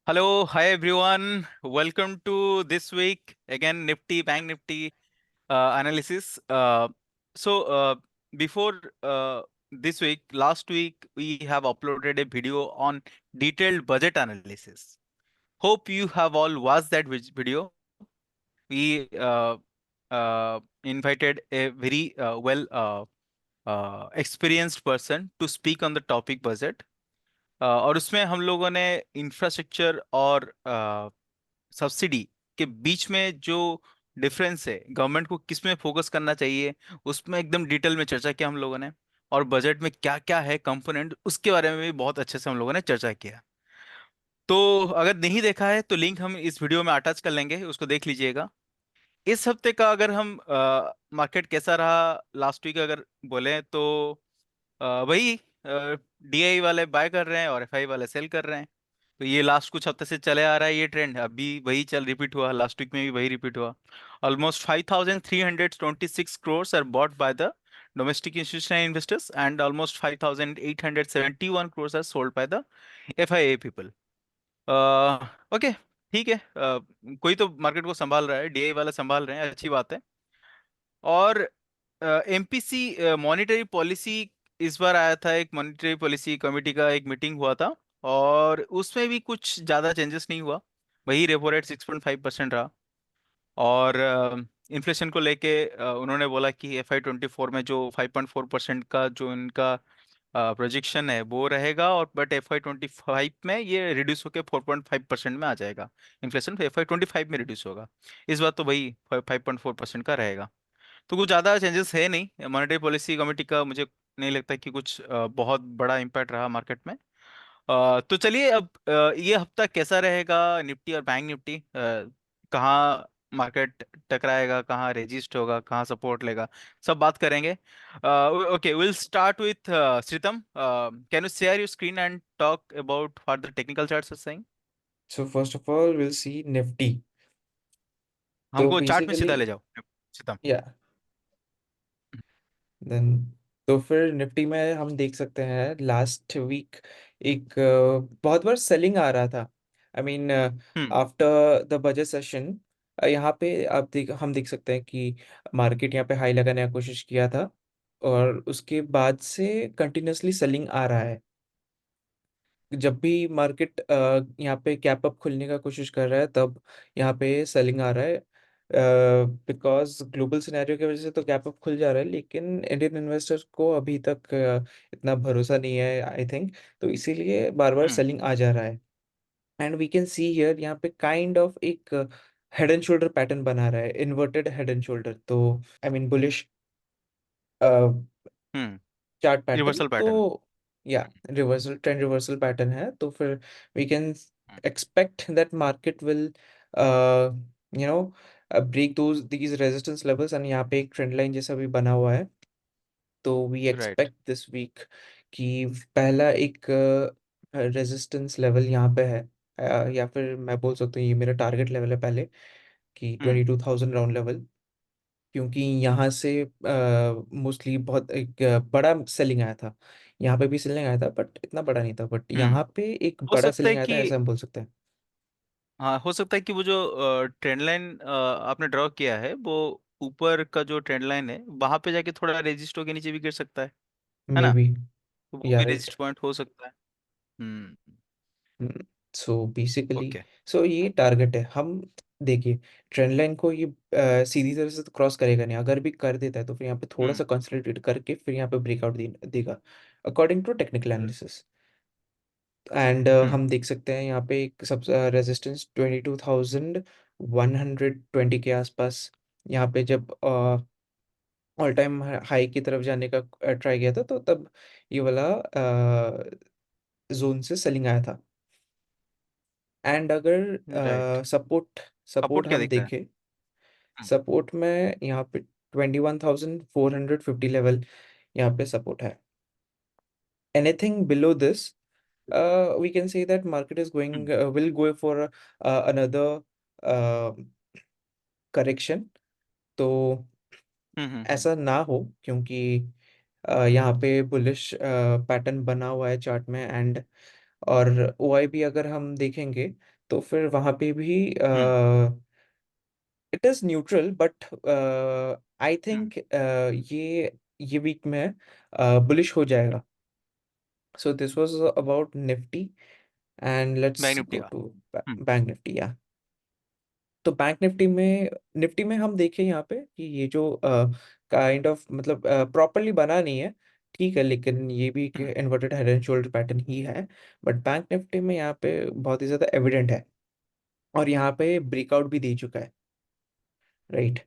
Hello, hi everyone. Welcome to this week again Nifty Bank Nifty analysis. So before this week, last week we have uploaded a video on detailed budget analysis. Hope you have all watched that video. We invited a very experienced person to speak on the topic budget. और उसमें हम लोगों ने infrastructure और subsidy के बीच में जो difference है, गवर्नमेंट को किस में फोकस करना चाहिए, उसमें एकदम डिटेल में चर्चा किया हम लोगों ने। और बजट में क्या क्या है कंपोनेंट, उसके बारे में भी बहुत अच्छे से हम लोगों ने चर्चा किया। तो अगर नहीं देखा है तो लिंक हम इस वीडियो में अटैच कर लेंगे, उसको देख लीजिएगा। इस हफ्ते का अगर हम मार्केट कैसा रहा लास्ट वीक अगर बोले तो वही डीआई वाले बाय कर रहे हैं और एफआई वाले सेल कर रहे हैं। तो ये लास्ट कुछ हफ्ते से चले आ रहा है ये ट्रेंड, अभी वही चल रिपीट हुआ, लास्ट वीक में भी वही रिपीट हुआ। Almost 5326 crores are bought by the domestic institutional investors and almost 5871 crores are sold by the FIA people. Okay, ठीक है। कोई तो मार्केट को संभाल रहा है, डीआई वाला संभाल रहे हैं, अच्छी बात है। और एमपीसी मॉनेटरी पॉलिसी, इस बार आया था एक मॉनेटरी पॉलिसी कमेटी का एक मीटिंग हुआ था, और उसमें भी कुछ ज़्यादा चेंजेस नहीं हुआ। वही रेपो रेट 6.5% रहा। और इन्फ्लेशन को लेके उन्होंने बोला कि FY 24 में जो 5.4% का जो इनका प्रोजेक्शन है वो रहेगा, और बट FY 25 में ये रिड्यूस होकर 4.5% में आ जाएगा। इन्फ्लेशन FY 25 में रिड्यूस होगा। इस बार तो वही 5.4% का रहेगा। तो कुछ ज़्यादा चेंजेस है नहीं मॉनेटरी पॉलिसी कमेटी का, मुझे नहीं लगता कि कुछ बहुत बड़ा इम्पैक्ट रहा मार्केट में। तो चलिए अब ये हफ्ता कैसा रहेगा निफ्टी और बैंक निफ्टी, कहाँ मार्केट टकराएगा, कहाँ रेजिस्ट होगा, कहाँ सपोर्ट लेगा, सब बात करेंगे। Okay, will start with Shritam. Can you share your screen and talk about what the technical charts are saying. So first of all, we'll see Nifty. तो हमको चार्ट में बेसिकली सीधा ले जाओ श्रीतम। या देन तो फिर निफ्टी में हम देख सकते हैं लास्ट वीक एक बहुत बार सेलिंग आ रहा था। I mean hmm. After the budget session यहाँ पे हम देख सकते हैं कि मार्केट यहाँ पे हाई लगाने का कोशिश किया था और उसके बाद से कंटिन्यूअसली सेलिंग आ रहा है। जब भी मार्केट यहाँ पे कैप अप खुलने का कोशिश कर रहा है तब यहाँ पे सेलिंग आ रहा है, बिकॉज ग्लोबल सिनेरियो की वजह से तो कैप अप खुल जा रहा है, लेकिन इंडियन इन्वेस्टर्स को अभी तक इतना भरोसा नहीं है आई थिंक। तो इसीलिए बार बार हम्म। सेलिंग आ जा रहा है। And we can see here यहाँ पे काइंड ऑफ एक हेड एंड शोल्डर पैटर्न बना रहा है, इन्वर्टेड हेड एंड शोल्डर। तो I mean bullish hmm. Chart pattern. Reversal तो पैटर्न। या रिवर्सल ट्रेंड रिवर्सल पैटर्न है। तो फिर we can expect that market will you know break those these resistance levels and यहाँ पे एक ट्रेंड लाइन जैसा भी बना हुआ है। तो we right. Expect this week कि पहला एक रेजिस्टेंस लेवल यहाँ पे है, या फिर मैं बोल सकता हूँ ये मेरा टारगेट लेवल है पहले, कि हम्म। 22,000 राउंड लेवल। क्योंकि यहाँ से मोस्टली बहुत एक बड़ा सेलिंग आया था। यहाँ पे भी सेलिंग आया था बट इतना बड़ा नहीं था, बट हम्म। यहाँ पे एक हो बड़ा सकता है सेलिंग आया था कि ऐसा हम बोल सकते हैं। हाँ, हो सकता है कि वो जो ट्रेंड लाइन आपने ड्रॉ किया है, वो ऊपर का जो ट्रेंड लाइन है वहां पे जाके थोड़ा रेजिस्ट होके नीचे भी गिर सकता है मे ना। बी। तो वो या भी राइट। रेजिस्ट पॉइंट हो सकता है। हम्म। So basically okay. सो ये टारगेट है। हम देखिए ट्रेंड लाइन को ये सीधी तरह से तो क्रॉस करेगा नहीं। अगर भी कर देता है तो फिर यहाँ पे थोड़ा हम्म। सा कंसोलिडेट करके फिर यहाँ पे ब्रेकआउट देगा according to technical analysis. And hmm. हम देख सकते हैं यहाँ पे एक सब रेजिस्टेंस 22,120 के आसपास। यहाँ पे जब ऑल टाइम हाई की तरफ जाने का ट्राई किया था तो तब ये वाला जोन से सेलिंग आया था। And right. अगर सपोर्ट सपोर्ट सपोर्ट क्या हम दिख रहा है? देखें, हम्म। सपोर्ट में यहाँ पे 21,450 लेवल यहाँ पे सपोर्ट है। Anything below this, we can say that market is going hmm. will go for another uh, correction। तो हम्म। ऐसा ना हो, क्योंकि यहाँ पे बुलिश पैटर्न बना हुआ है चार्ट में। एंड और ओआईबी अगर हम देखेंगे तो फिर वहाँ पे भी hmm. It is neutral, but I hmm. Think ये वीक में बुलिश हो जाएगा. So this was about Nifty, and bank let's Nifty go का। To hmm. Bank Nifty. या तो बैंक निफ्टी में हम देखें यहाँ पे कि ये जो काइंड ऑफ मतलब प्रॉपरली बना नहीं है, ठीक है, लेकिन ये भी एक hmm. Inverted head and shoulder pattern ही है. बट बैंक निफ्टी में यहाँ पे बहुत ही ज़्यादा एविडेंट है, और यहाँ पे ब्रेकआउट भी दे चुका है, राइट.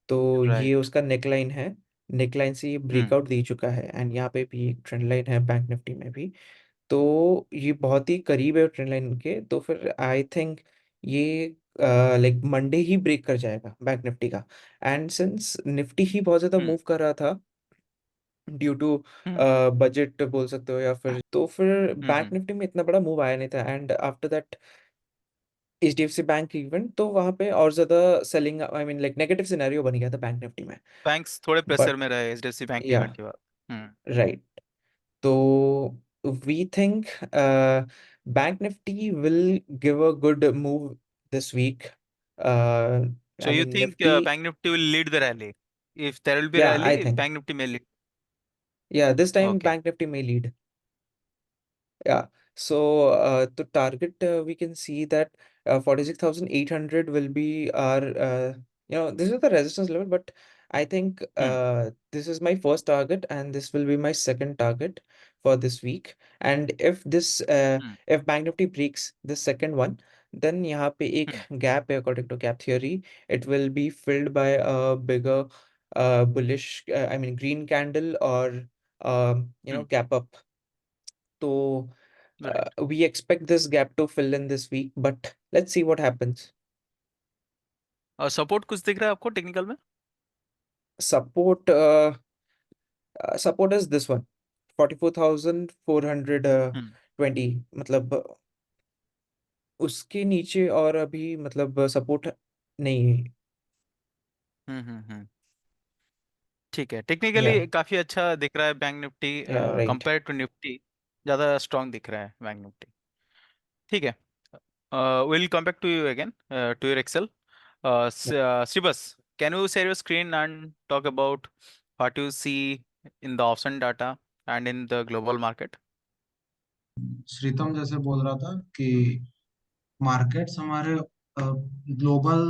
तो ये राइट। उसका नेकलाइन है, नेकलाइन से ये हम्म। ब्रेकआउट दे चुका है, एंड यहाँ पे भी एक ट्रेंड लाइन है बैंक निफ्टी में भी. तो ये बहुत ही करीब है ट्रेंड लाइन के, तो फिर आई थिंक ये लाइक मंडे ही ब्रेक कर जाएगा बैंक निफ्टी का. एंड सिंस निफ्टी ही बहुत ज़्यादा हम्म। मूव कर रहा था ड्यू टू हम्म। बजट बोल सकते हो, या फिर तो फिर बैंक हम्म। निफ्टी में इतना बड़ा मूव आया नहीं था. And after that HDFC bank event, तो वहाँ पे और ज़्यादा selling, I mean like negative scenario बन गया था बैंक निफ्टी में. बैंक्स थोड़े प्रेशर बट में रहे एचडीएफसी बैंक या इवेंट के बाद। हम्म। राइट. तो we think Bank Nifty will give a good move this week. Uh, So I you mean think Nifty, Bank Nifty will lead the rally? If there will be yeah, I rally, think, Bank Nifty may lead. yeah, this time Okay. Bank Nifty may lead. Yeah. So to target, we can see that 46,800 will be our, this is the resistance level, but I think Hmm. this is my first target, and this will be my second target for this week. And Hmm. if Bank Nifty breaks the second one, then यहाँ पे एक Hmm. gap है according to gap theory. It will be filled by a bigger bullish, I mean green candle, or Hmm. gap up. So Right. we expect this gap to fill in this week, but let's see what happens. और support कुछ दिख रहा है आपको technical में? Support, support is this one, 44,420. हम्म। मतलब उसके नीचे और अभी मतलब सपोर्ट नहीं है. हम्म। हम्म। ठीक है, या टेक्निकली काफी अच्छा दिख रहा है बैंक निफ्टी या राइट. Compare to nifty. ज्यादा स्ट्रांग दिख रहा है बैंक निफ्टी। ठीक है, will come back to you again, to your excel. Sribas, can you share your screen and talk about what you see in the option data and in the global market? श्रीतम जैसे बोल रहा था कि markets हमारे global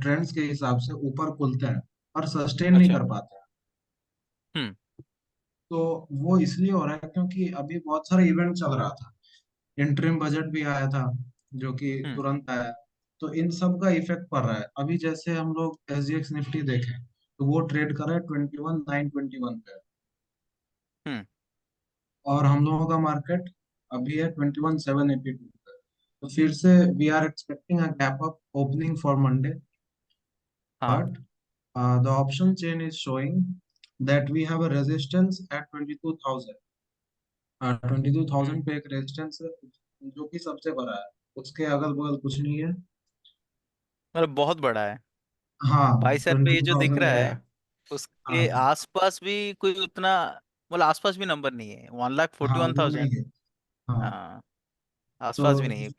trends के हिसाब से ऊपर खुलते हैं और सस्टेन नहीं अच्छा। कर पाते हैं. हम्म। तो वो इसलिए हो रहा है क्योंकि अभी बहुत सारा इवेंट चल रहा था. इंटरिम बजट भी आया था जो कि हम्म। तुरंत आया. तो इन सब का इफेक्ट पड़ रहा है. अभी जैसे हम लोग एसजीएक्स निफ्टी देखें तो वो ट्रेड कर रहा है 21,921 पे, हम्म। और हम लोगों का मार्केट अभी है 21,782 पे. तो फिर से we are expecting a gap up opening for Monday. हाँ। But the option chain is showing that we have a resistance at 22,000. 22,000 हम्म। पे एक रेजिस्टेंस है जो कि सबसे बड़ा है. उसके अगल बगल कुछ नहीं है. मतलब बहुत बड़ा है। हाँ, 22,000 पे ट्वेंटी ये टू जो दिख थाउजेंड रहा पे है है. उसके हाँ, आसपास भी कोई उतना, मतलब आसपास भी नंबर नहीं है, 1,41,000 हाँ वो नहीं 1,41,000। है. हाँ. हाँ, तो आसपास भी नहीं है।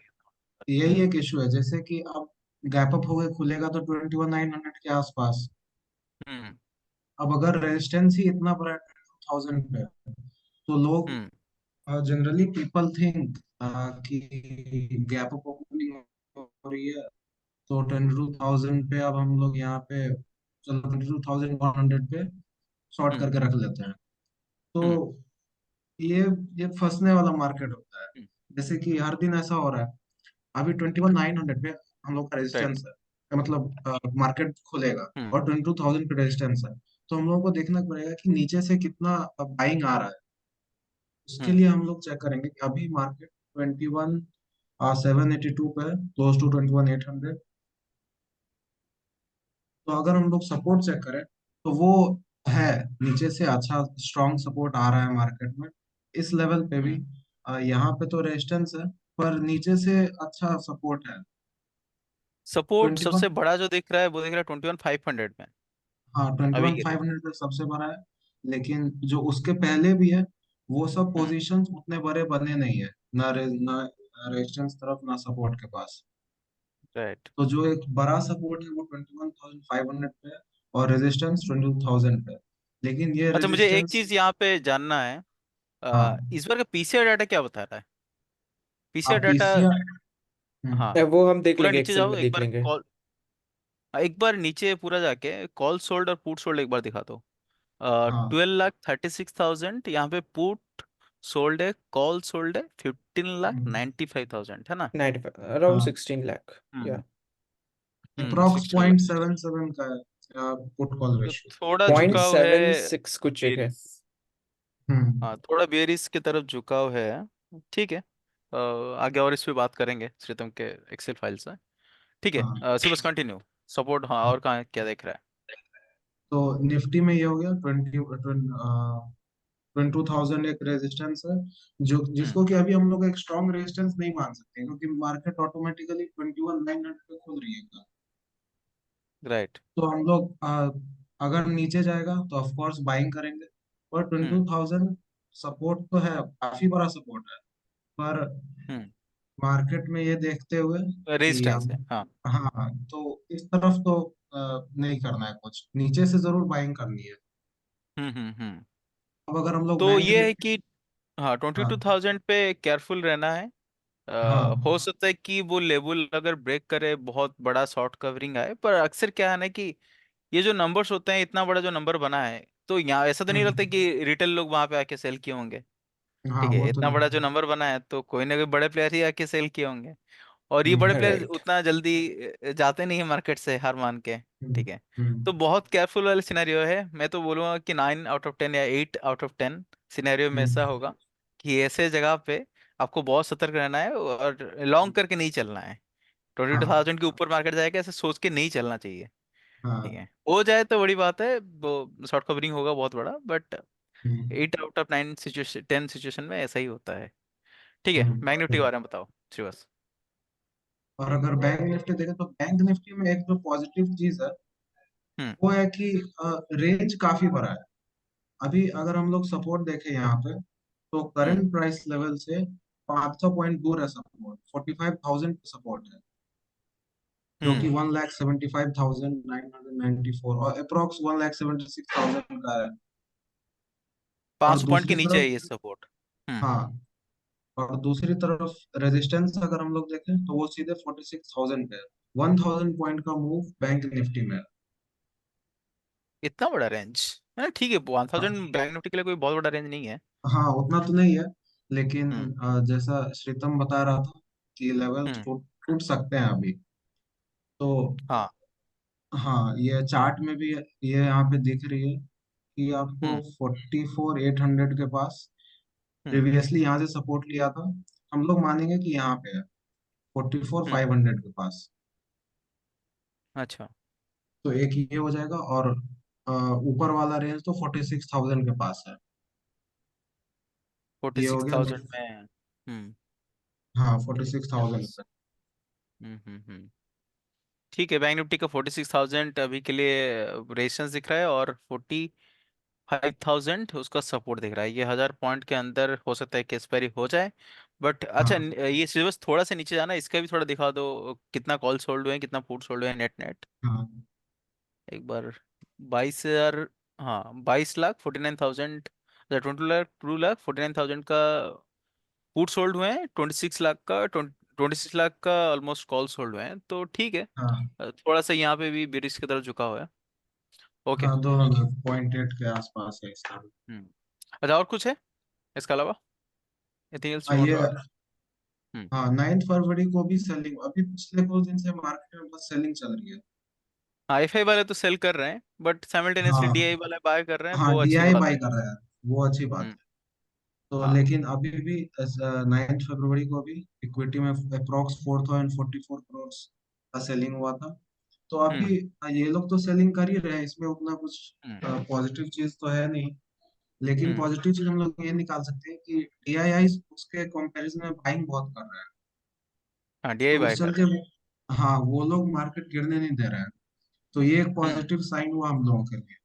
यही एक इशू है, जैसे कि अब गैप अप हो गए खुलेगा तो 21,900 के आसपास. हम्म। अब अगर रेजिस्टेंस ही इतना बड़ा है 22,000 पे, तो लोग हम्म। जनरली पीपल थिंक कि गैप अप ओपनिंग हो रही है. तो 22,000 पे अब हम लोग यहाँ पे, चलो 22,100 पे शॉर्ट हम्म। करके रख लेते हैं. तो हम्म। ये ये फंसने वाला मार्केट होता है. हम्म। जैसे कि हर दिन ऐसा हो रहा है. अभी 21,900 पे हम लोग का राइट। रेजिस्टेंस है, मतलब मार्केट खुलेगा हम्म। और 22,000 पे रेजिस्टेंस है. तो हम लोग को देखना पड़ेगा कि नीचे से कितना बाइंग आ रहा है. उसके हम्म। लिए हम लोग चेक करेंगे कि अभी मार्केट 21,782 पे है, क्लोज टू 21,800. तो अगर हम लोग सपोर्ट चेक करें तो वो है, नीचे से अच्छा स्ट्रॉन्ग सपोर्ट आ रहा है मार्केट में. इस लेवल पे भी हम्म। यहाँ पे तो रेजिस्टेंस है, पर नीचे से अच्छा सपोर्ट है. सपोर्ट 21, सबसे बड़ा जो दिख रहा है वो दिख रहा है 21,500 में हाँ ट्वेंटी अभी वन के फाइव लिए। हंड्रेड पे सबसे बड़ा है. लेकिन जो उसके पहले भी है वो सब हम्म। पोजीशंस उतने बड़े बने नहीं है, ना रेजिस्टेंस तरफ ना सपोर्ट के पास. राइट। तो जो एक बड़ा सपोर्ट है वो 21,500 पे है, और रेजिस्टेंस 22,000 पे है। लेकिन ये अच्छा, मुझे एक रेजिस्टेंस, चीज यहाँ पे जानना है। हाँ, इस बार का पीसीआर डाटा क्या बता रहा है? पीसीआर आप डाटा। पीसीआर, हाँ, वो हम देख पूरा लेंगे, नीचे एक्सेल जाओ में एक देख बार, लेंगे। कॉल। एक बार नीचे पूरा जाके कॉल सोल्ड और पुट सोल्ड एक बार दिखा दो। हाँ, 12,36,000 यहाँ पे पुट सोल्ड है, कॉल सोल्ड है 15,95,000, है ना? 95 अराउंड हाँ, 16 लाख। या हम्म। अप्रॉक्स 16 लाख। 0.77 का है पुट कॉल तो रेशियो। थोड़ा पॉइंट झुकाव है। सेवन सिक्स कुछ एक है। बेरिस। हम्म। हाँ, थोड़ा बेरिस की तरफ झुकाव है। ठीक है। आगे और इस पे बात करेंगे श्रीतम के एक्सेल फाइल से। ठीक है, हाँ, बस कंटिन्यू। सपोर्ट, हाँ, हाँ। और कहाँ क्या देख रहा है? तो निफ्टी में ये हो गया 22,000 एक रेजिस्टेंस है, जो हम्म। जिसको कि अभी हम लोग एक स्ट्रॉन्ग रेजिस्टेंस नहीं मान सकते, क्योंकि मार्केट ऑटोमेटिकली 21,900 पे खुल रही है। राइट। तो हम लोग अगर नीचे जाएगा तो ऑफ कोर्स बाइंग करेंगे। पर हम्म। 22,000 सपोर्ट तो है, काफी बड़ा सपोर्ट है। पर हम्म। मार्केट में ये देखते हुए कि रेजिस्टेंस है, हम, हाँ। हाँ, तो इस तरफ तो नहीं करना है, कुछ नीचे से जरूर बाइंग करनी है। हम्म। अब अगर हम लोग तो बैंक ये है निफ्टी, कि हाँ, 22,000 पे केयरफुल रहना है। हाँ, हो सकता है कि वो लेवल अगर ब्रेक करे, बहुत बड़ा शॉर्ट कवरिंग आए, पर अक्सर क्या है ना कि ये जो नंबर्स होते हैं, इतना बड़ा जो नंबर बना है, तो यहाँ ऐसा तो नहीं लगता हम्म, कि रिटेल लोग वहां पे आके सेल किए होंगे। हाँ, ठीक है, वो तो इतना बड़ा जो नहीं। नंबर बना है तो कोई ना कोई बड़े प्लेयर ही आके सेल किए होंगे। और ये बड़े प्लेयर राइट। उतना जल्दी जाते नहीं है मार्केट से हार मान के। हम्म, ठीक है। तो हम्म, बहुत केयरफुल वाला सिनेरियो है। मैं तो बोलूंगा कि 9 आउट ऑफ 10 या 8 आउट ऑफ 10 सिनेरियो में ऐसा हम्म, होगा कि ऐसे जगह पे आपको बहुत सतर्क रहना है और लॉन्ग करके नहीं चलना है। 22,000 के ऊपर मार्केट जाएगा ऐसे सोच के नहीं चलना चाहिए। ठीक हाँ, है, हो जाए तो बड़ी बात है, वो शॉर्ट कवरिंग होगा बहुत बड़ा, but hmm, 8 out of 9 situation, 10 situation में ऐसा ही होता है। ठीक है, बैंक निफ्टी के हम्म। बारे में बताओ श्रीवास। और अगर बैंक निफ्टी देखें तो बैंक निफ्टी में एक जो पॉजिटिव चीज है हम्म। वो है कि रेंज काफी बड़ा है। अभी अगर हम लोग सपोर्ट देखें यहाँ पे, तो हम्म। करंट प्राइस लेवल से 500 पॉइंट दूर है सपोर्ट, 45,000 सपोर्ट है, जो कि हम्म। 1,75,994 और अप्रोक्स 1,76,000 का है। और 500 पॉइंट के दूसरी नीचे तरफ, है ये सपोर्ट। हम्म। हाँ, और दूसरी तरफ रेजिस्टेंस अगर हम लोग देखें तो वो सीधे 46,000 पे है। 1,000 पॉइंट का मूव बैंक निफ्टी में है। इतना बड़ा रेंज है? ठीक है, 1,000 हाँ, बैंक निफ्टी के लिए कोई बहुत बड़ा रेंज नहीं है। हाँ, उतना तो नहीं है, लेकिन हम्म। जैसा श्रीतम बता रहा था कि लेवल हम्म। टूट टूट सकते हैं अभी। तो हाँ। हाँ, ये चार्ट में भी ये यहाँ पे दिख रही है कि आपको हम्म। 44,800 के पास हम्म। प्रीवियसली यहाँ से सपोर्ट लिया था। हम लोग मानेंगे कि यहाँ पे है फोर्टी फोर हम्म। फाइव हंड्रेड के पास। अच्छा। तो एक ये हो जाएगा, और ऊपर वाला रेंज तो 46,000 के पास है। फोर्टी ये हो सिक्स गया थाउजेंड निफ्ट, में हम्म। हाँ, ये 46,000 पे। ठीक है, बैंक निफ्टी का 46,000 अभी के लिए रेजिस्टेंस दिख रहा है, और 45,000 उसका सपोर्ट दिख रहा है। ये 1,000 पॉइंट के अंदर हो सकता है कि एक्सपायरी हो जाए। बट अच्छा, हाँ, ये सिलेबस थोड़ा सा नीचे जाना, इसका भी थोड़ा दिखा दो, कितना कॉल सोल्ड हुए हैं, कितना पुट सोल्ड हुए हैं, नेट नेट। हाँ, एक बार 22,000, हाँ, 22,49,000, 22,49,000 का पुट सोल्ड हुए हैं, 26 लाख का 26 लाख का ऑलमोस्ट कॉल सोल्ड हुए हैं, तो ठीक है। हाँ, थोड़ा सा यहाँ पे भी बेरिश की तरफ झुका हुआ है। ओके। हाँ, 2.8 के आसपास है इसका। हम्म। अच्छा, और कुछ है इसके अलावा? एनीथिंग एल्स हाँ, यू वांट ये, टू ऐड? हम्म। हाँ, 9 फरवरी को भी सेलिंग, अभी पिछले कुछ दिन से मार्केट में बस सेलिंग चल रही है। हाँ, आईफाई वाले तो सेल कर रहे हैं, बट साइमल्टेनियसली हाँ, डीआई वाले बाय कर रहे हैं, हाँ, वो अच्छी डीआई बात बाई है। कर रहा है, वो अच्छी बात हम्म। है। तो हाँ। लेकिन अभी भी 9 फरवरी को भी इक्विटी में अप्रोक्स 4,044 करोड़ का सेलिंग हुआ था। तो अभी हम्म। ये लोग तो सेलिंग कर ही रहे हैं, इसमें उतना कुछ हम्म। पॉजिटिव चीज तो है नहीं। लेकिन हम्म। पॉजिटिव चीज हम लोग ये निकाल सकते हैं कि डीआईआई उसके कंपैरिजन में बाइंग बहुत कर रहा है। हाँ, डीआई तो बाय उस कर रहे चलते हाँ, वो लोग मार्केट गिरने नहीं दे रहे हैं। तो ये एक हैं। पॉजिटिव साइन हुआ हम लोगों के लिए।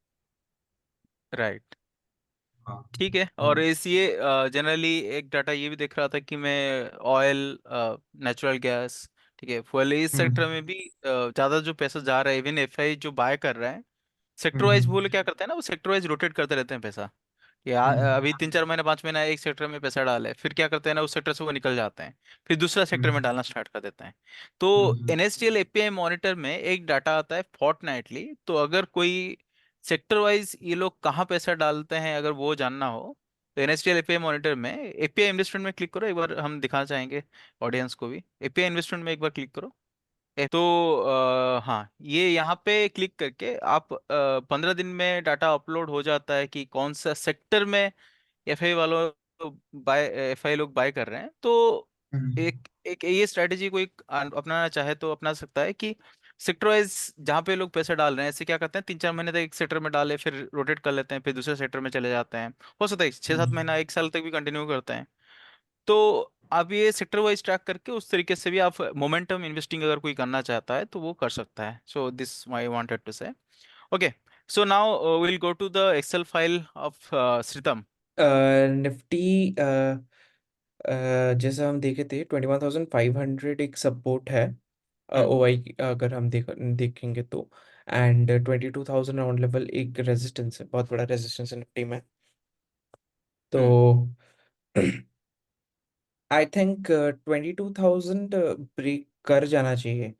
राइट। हाँ, ठीक है, तो और इस ये जनरली एक डाटा ये भी देख रहा था कि मैं ऑयल, नेचुरल गैस, ठीक है, फुल इस सेक्टर हम्म में भी ज्यादा जो पैसा जा रहा है, इवन एफआई जो बाय कर रहा है, सेक्टर वाइज हम्म बोले क्या करते हैं ना, वो सेक्टर वाइज रोटेट करते रहते हैं पैसा। हम्म अभी 3 4 महीना 5 महीना एक सेक्टर में पैसा डाले, फिर क्या करते हैं ना, उस सेक्टर से वो निकल जाते हैं, फिर दूसरा सेक्टर में हम्म डालना स्टार्ट कर देते हैं। तो हम्म एनएसडीएल एपीआई मॉनिटर में एक डाटा आता है फोर्टनाइटली, तो अगर कोई सेक्टर वाइज ये लोग कहाँ पैसा डालते हैं अगर वो जानना हो, तो एनएसडीएल एपीआई मॉनिटर में एपीआई इन्वेस्टमेंट में क्लिक करो, एक बार हम दिखाना चाहेंगे ऑडियंस को भी। एपीआई इन्वेस्टमेंट में एक बार क्लिक करो। तो हाँ, ये यहाँ पे क्लिक करके आप 15 दिन में डाटा अपलोड हो जाता है कि कौन सा सेक्टर में एफआई वालों बाय एफआई लोग बाय कर रहे हैं। तो हम्म एक एक ये स्ट्रेटेजी कोई अपनाना चाहे तो अपना सकता है कि सेक्टर वाइज जहाँ पे लोग पैसे डाल रहे हैं, ऐसे क्या करते हैं 3 4 महीने तक एक सेक्टर में डाले, फिर रोटेट कर लेते हैं, फिर दूसरे सेक्टर में चले जाते हैं, हो सकता है 6 7 महीना 1 साल तक भी कंटिन्यू करते हैं। तो आप ये सेक्टर वाइज ट्रैक करके उस तरीके से भी आप मोमेंटम इन्वेस्टिंग अगर कोई करना चाहता है तो वो कर सकता है। So this I wanted to say. Okay, so now will go to the Excel file of Shritam. Nifty जैसा हम देखे थे 21,500 एक सपोर्ट है, हम्म ओ आई अगर हम देखेंगे तो, एंड 22,000 राउंड लेवल एक रेजिस्टेंस है, बहुत बड़ा रेजिस्टेंस है निफ्टी में। तो हम्म आई थिंक 22,000 ब्रेक कर जाना चाहिए,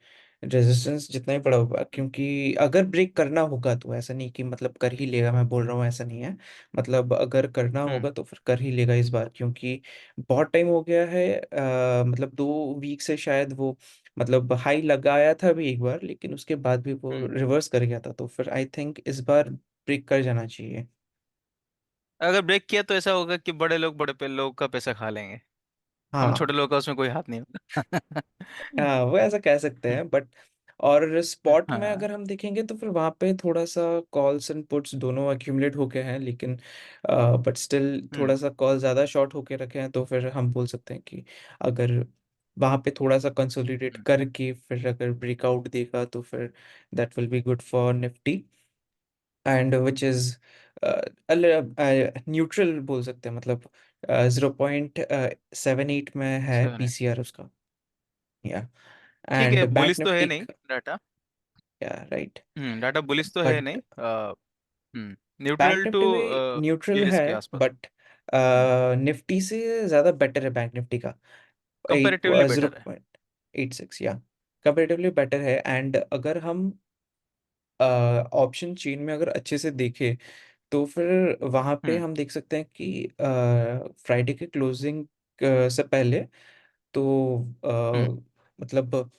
रेजिस्टेंस जितना ही बड़ा होगा, क्योंकि अगर ब्रेक करना होगा तो ऐसा नहीं कि मतलब कर ही लेगा, मैं बोल रहा हूँ ऐसा नहीं है, मतलब अगर करना हम्म होगा तो फिर कर ही लेगा इस बार, क्योंकि बहुत टाइम हो गया है, मतलब 2 वीक से शायद वो, मतलब हाई लगाया था भी एक बार, लेकिन उसके बाद भी वो हम्म। रिवर्स कर गया था, तो फिर आई थिंक इस बार ब्रेक कर जाना चाहिए। अगर ब्रेक किया तो ऐसा होगा कि बड़े लोग बड़े पे लोग का पैसा खा लेंगे, हम हाँ छोटे लोग का उसमें कोई हाथ नहीं होगा। हाँ, वो ऐसा कह सकते हैं, बट और स्पॉट में हाँ। अगर हम देखेंगे तो फिर वहाँ पे थोड़ा सा कॉल्स एंड पुट्स दोनों एक्यूमुलेट होके हैं, लेकिन बट स्टिल हम्म थोड़ा सा कॉल ज़्यादा शॉर्ट होके रखे हैं, तो फिर हम बोल सकते हैं कि अगर वहाँ पे थोड़ा सा कंसोलिडेट हम्म करके फिर अगर ब्रेकआउट देगा तो फिर that will be good for Nifty, and which is neutral बोल सकते हैं, मतलब 0.78 में है सर, पीसीआर उसका, या ठीक है, एंड बैंक बुलिस तो है निफ्टी, नहीं डाटा। या राइट, डाटा बुलिस तो है बट नहीं। बैंक न्यूट्रल टू निफ्टी भी न्यूट्रल है, बेरिश के आसपास। बट निफ्टी से ज़्यादा बेटर है बैंक निफ्टी का, एक कंपैरेटिवली जीरो बेटर है। पॉइंट एट सिक्स या कंपेरेटिवली बेटर है। एंड अगर हम ऑप्शन चेन में अगर अच्छे से देखें तो फिर वहाँ पे हम्म हम देख सकते हैं कि फ्राइडे के क्लोजिंग से पहले तो हम्म मतलब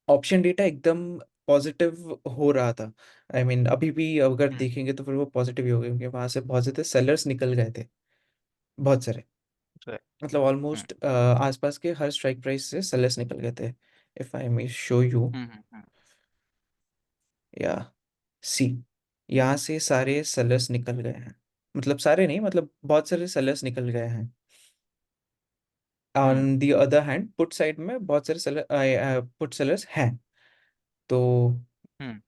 ऑप्शन डेटा एकदम पॉजिटिव हो रहा था, आई I मीन अभी भी अगर हम्म देखेंगे तो फिर वो पॉजिटिव ही हो गए, क्योंकि वहां से बहुत ज्यादा सेलर्स निकल गए थे, बहुत सारे, right, मतलब हम्म ऑलमोस्ट आसपास के हर स्ट्राइक प्राइस से सेलर्स निकल गए थे, if I may show you, hmm hmm hmm या सी, यहाँ से सारे सेलर्स निकल गए हैं, मतलब सारे नहीं, मतलब बहुत सारे सेलर्स निकल गए हैं। Hmm on the other hand put side में बहुत सारे सेलर पुट सेलर्स हैं, तो hmm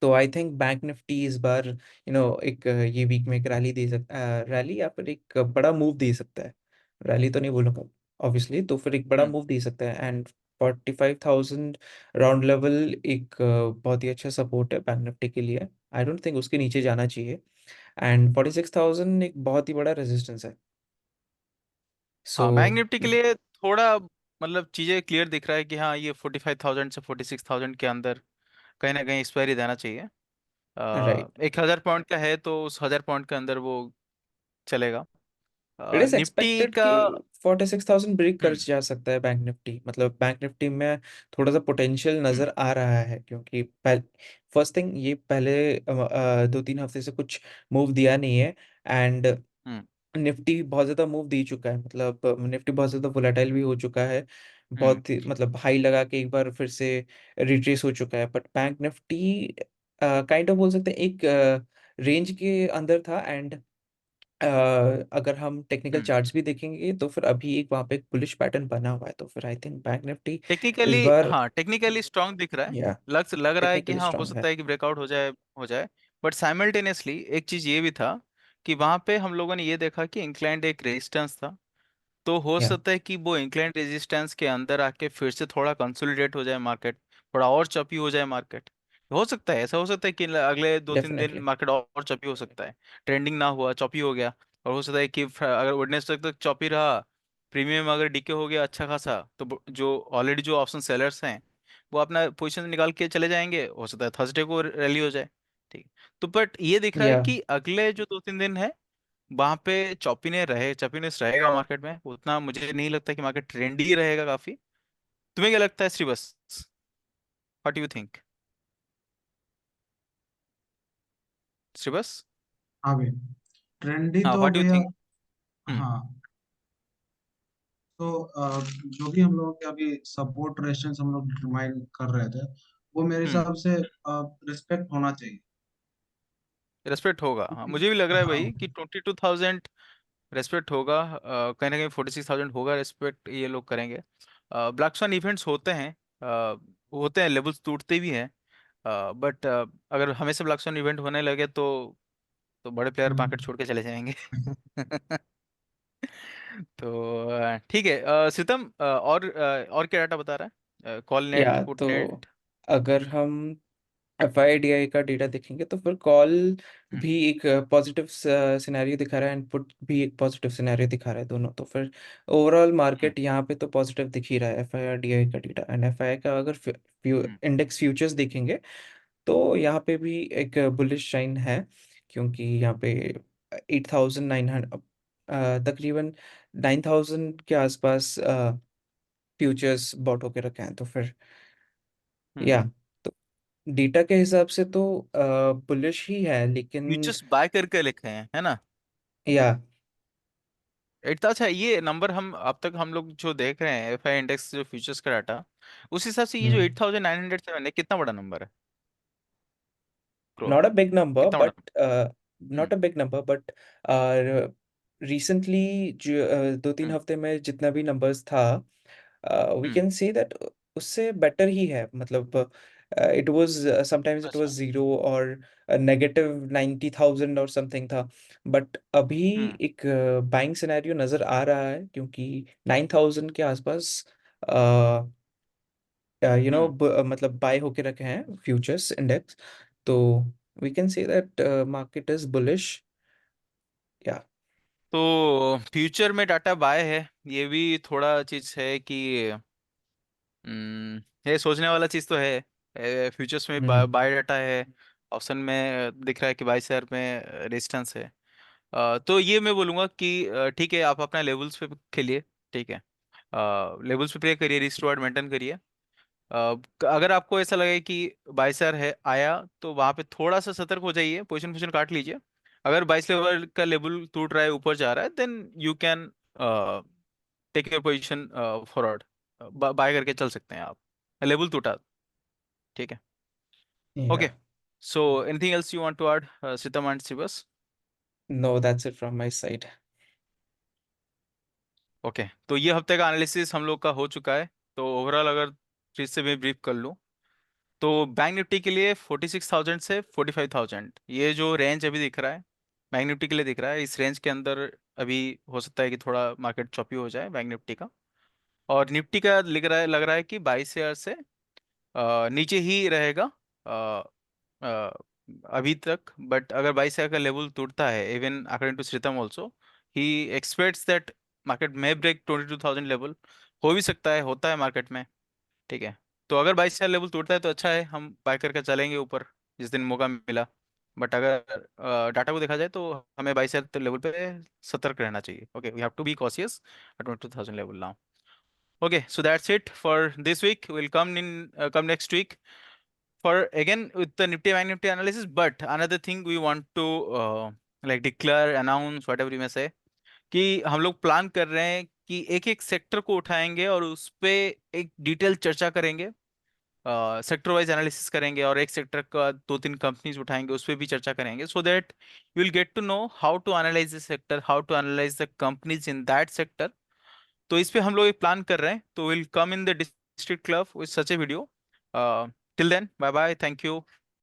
I think bank Nifty इस बार एक ये वीक में एक रैली दे सकता, रैली या फिर एक बड़ा मूव दे सकता है, रैली तो नहीं बोलूँगा ऑब्वियसली, तो फिर एक बड़ा हम्म। मूव दे सकता है, एंड 45,000 राउंड लेवल एक बहुत ही अच्छा सपोर्ट है बैंक निफ्टी के लिए, आई डोंट थिंक उसके नीचे जाना चाहिए, एंड 46,000 एक बहुत ही बड़ा रेजिस्टेंस है, सो हाँ, बैंक निफ्टी के लिए थोड़ा मतलब चीजें क्लियर दिख रहा है कि हाँ, ये 45,000 से 46,000 के अंदर कहीं ना कहीं एक्सपायरी देना चाहिए। राइट, 1,000 पॉइंट का है तो उस 1,000 पॉइंट के अंदर वो चलेगा। इट इज निफ्टी एक्सपेक्टेड का। कि 46,000 ब्रेक कर हम्म जा सकता है बैंक निफ्टी, मतलब बैंक निफ्टी में थोड़ा सा पोटेंशियल हम्म नजर आ रहा है, क्योंकि फर्स्ट थिंग ये पहले 2-3 हफ्ते से कुछ मूव दिया नहीं है, एंड हम्म निफ्टी बहुत ज़्यादा मूव दे चुका है, मतलब निफ्टी बहुत ज़्यादा वोलेटाइल भी हो चुका है, हम्म बहुत ही मतलब हाई लगा के एक बार फिर से रिट्रेस हो चुका है, but bank Nifty kind of बोल सकते हैं एक रेंज के अंदर था, एंड अगर हम टेक्निकल हम्म। चार्ट्स भी देखेंगे तो फिर अभी एक वहाँ पे एक बुलिश पैटर्न बना हुआ है, तो फिर आई थिंक बैंक निफ्टी टेक्निकली, इस बार, हाँ, टेक्निकली स्ट्रांग दिख रहा है। या लग रहा है कि टेक्निकली हाँ, हो स्ट्रांग है। सकता है कि ब्रेकआउट हो जाए। बट साइमल्टेनियसली एक चीज ये भी था कि वहां पे हम लोगों ने ये देखा कि इंक्लाइंड एक रेजिस्टेंस था, तो हो या सकता है कि वो इंक्लाइन रेजिस्टेंस के अंदर आके फिर से थोड़ा कंसोलिडेट हो जाए मार्केट, थोड़ा और चॉपी हो जाए मार्केट। हो सकता है, ऐसा हो सकता है कि अगले 2-3 दिन डेफिनेटली। मार्केट और चॉपी हो सकता है। ट्रेंडिंग ना हुआ, चॉपी हो गया। और हो सकता है कि अगर वेडनेसडे तक चॉपी रहा, प्रीमियम अगर डीके हो गया अच्छा खासा, तो जो ऑलरेडी जो ऑप्शन सेलर्स हैं वो अपना पोजीशन निकाल के चले जाएंगे। हो सकता है थर्सडे को रैली हो जाए। ठीक। तो बट ये दिख रहा है या कि अगले जो 2-3 दिन है वहां पे चॉपीनेस रहेगा मार्केट में। उतना मुझे नहीं लगता कि मार्केट ट्रेंडी रहेगा काफी। तुम्हें क्या लगता है Shribas? What you think Shribas? हाँ भैया, ट्रेंडी हाँ, तो व्हाट यू भैया। थिंक? हम्म। हाँ, तो जो भी हम लोग के अभी सपोर्ट रेजिस्टेंस हम लोग डिटरमाइन कर रहे थे, वो मेरे हम्म। हिसाब से रिस्पेक्ट होना चाहिए। रेस्पेक्ट होगा, हाँ क्योंकि मुझे भी लग रहा है हाँ। भाई कि 22,000 रेस्पेक्ट होगा। कहीं ना कहीं 46,000 होगा रेस्पेक्ट, ये लोग करेंगे। ब्लैक स्वैन इवेंट्स होते हैं, लेवल्स टूटते भी हैं। बट अगर हमेशा ब्लैक स्वैन इवेंट होने लगे तो बड़े प्लेयर मार्केट छोड़ के चले जाएंगे। तो ठीक है। सितम, और क्या डाटा बता रहा है? कॉल नेट, या पुट तो नेट। अगर हम FIDI का डेटा देखेंगे तो फिर कॉल हम्म। भी एक पॉजिटिव सिनेरियो दिखा रहा है, इनपुट भी एक पॉजिटिव सिनेरियो दिखा रहा है, दोनों। तो फिर ओवरऑल हम्म। मार्केट यहाँ पे तो पॉजिटिव दिख ही रहा है FIDI का डेटा। एंड FI का अगर हम्म। इंडेक्स फ्यूचर्स देखेंगे तो यहाँ पे भी एक बुलिश साइन है, क्योंकि यहाँ पे 8,900, तकरीबन 9,000 के आसपास फ्यूचर्स बॉट होके रखे हैं। तो फिर या, हम्म। तो डेटा के हिसाब से तो बुलिश ही है, लेकिन फ्यूचर्स बाय करके लिखे हैं, है ना? या इतना अच्छा ये नंबर अब तक हम लोग जो देख रहे हैं एफ आई इंडेक्स जो फ्यूचर्स का डाटा, उस हिसाब से ये जो 8,907 है कितना बड़ा नंबर है? Crore. Not a big number कितना बड़ा but number? Hmm. Not a big number but recently जो 2-3 हफ्ते में जितना भी नंबर्स था, we hmm. Can say that उससे बेटर ही है। मतलब it was sometimes it was अच्छा। 0 और -90,000 और समथिंग था। बट अभी हम्म। एक बाइंग सिनेरियो नज़र आ रहा है, क्योंकि 9,000 के आसपास हम्म। मतलब बाय होके रखे हैं फ्यूचर्स इंडेक्स। तो we can say that market is bullish. या तो फ्यूचर में डाटा बाय है, ये भी थोड़ा चीज है कि ये सोचने वाला चीज तो है। फ्यूचर्स में हम्म बाय डाटा है। ऑप्शन में दिख रहा है कि बाय शेयर में रेजिस्टेंस है। तो ये मैं बोलूंगा कि ठीक है, आप अपना लेवल्स पे खेलिए। ठीक है, लेवल्स पे प्ले करिए, रिस्क टू मेंटेन करिए। अगर आपको ऐसा लगे कि बाइसर है आया, तो वहां पे थोड़ा सा सतर्क हो जाइए, पोजीशन पोजीशन काट लीजिए। अगर 22 लेवल का लेवल टूट रहा है, ऊपर जा रहा है, then you can take your position forward, buy करके चल सकते हैं आप। लेवल टूटा। ठीक है। या okay. So anything else you want to add, Sitam and Shivas? No, that's it from my side. Okay, तो ये हफ्ते का एनालिसिस हम लोग का हो चुका है। तो ओवरऑल अगर फिर से मैं ब्रीफ कर लूँ, तो बैंक निफ्टी के लिए 46,000 से 45,000 ये जो रेंज अभी दिख रहा है, बैंक निफ्टी के लिए दिख रहा है। इस रेंज के अंदर अभी हो सकता है कि थोड़ा मार्केट चॉपी हो जाए बैंक निफ्टी का। और निफ्टी का लग रहा है कि 22,000 से नीचे ही रहेगा अ, अभी तक। बट अगर 22,000 का लेवल टूटता है, even according to Shritam also, he expects that market में ब्रेक 22,000 लेवल। हो भी सकता है, होता है मार्केट में। ठीक है। तो अगर 22,000 लेवल टूटता है तो अच्छा है, हम बाय करके चलेंगे ऊपर जिस दिन मौका मिला। बट अगर डाटा को देखा जाए तो हमें 22,000 लेवल पे सतर्क रहना चाहिए। Okay, we have to be cautious at 22,000 level now. Okay, so that's it for this week. We'll come next week for again with the Nifty Bank Nifty analysis. But another thing we want to like declare, announce, whatever you may say, कि हम लोग plan कर रहे हैं कि एक एक sector को उठाएंगे और उस पे एक डिटेल चर्चा करेंगे। सेक्टर वाइज एनालिसिस करेंगे और एक सेक्टर का 2-3 कंपनीज उठाएंगे, उस पर भी चर्चा करेंगे, so that you will get to know how to analyse the sector, how to analyse the companies in that sector. तो इस पे हम लोग एक प्लान कर रहे हैं, तो will come in the district club with such a video. Till then, bye bye, thank you.